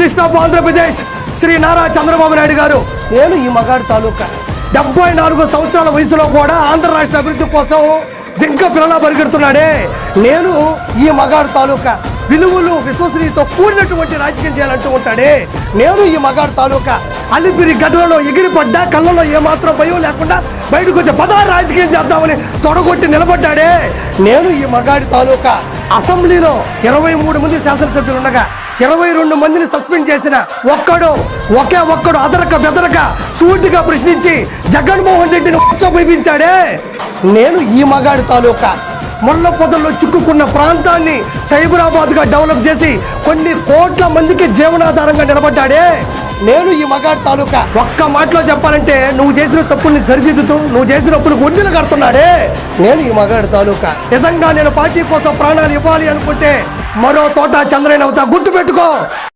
Minister of Andhra Pradesh Shri Nara Chandrababu Naidu గారు, నేను ఈ మగాడి తాలూకా 74 సంవత్సరాల వయసులో కూడా ఆంధ్ర రాష్ట్ర అభివృద్ధి కోసం జింక పిల్లలా పరిగెడుతున్నాడే, నేను ఈ మగాడు తాలూకా విలువలు విశ్వసనీయతో కూడినటువంటి రాజకీయం చేయాలంటూ ఉంటాడే, నేను ఈ మగాడు తాలూకా అలిపిరి గడ్డలలో ఎగిరిపడ్డా కళ్ళలో ఏమాత్రం భయం లేకుండా బయటకు వచ్చే రాజకీయం చేద్దామని తొడగొట్టి నిలబడ్డాడే, నేను ఈ మగాడి తాలూకా అసెంబ్లీలో 23 మంది శాసనసభ్యులు ఉండగా 22 మందిని సస్పెండ్ చేసిన ఒకే ఒక్కడు అదరక బెదరక సూటిగా ప్రశ్నించి జగన్మోహన్ రెడ్డిని ఉచ్చబోయించాడే, నేను ఈ మగాడి తాలూకా ముళ్ళ పొదల్లో చిక్కుకున్న ప్రాంతాన్ని సైబరాబాద్గా డెవలప్ చేసి కొన్ని కోట్ల మందికి జీవనాధారంగా నిలబడ్డాడే, నేను ఈ మగాడి తాలూకా. ఒక్క మాటలో చెప్పాలంటే నువ్వు చేసిన తప్పుల్ని సరిదిద్దుతూ నువ్వు చేసిన తప్పులు గుండెలు కడుతున్నాడే, నేను ఈ మగాడి తాలూకా. నిజంగా నేను పార్టీ కోసం ప్రాణాలు ఇవ్వాలి అనుకుంటే మరో తోట చంద్రయ్య అవుతా, గుర్తుపెట్టుకో.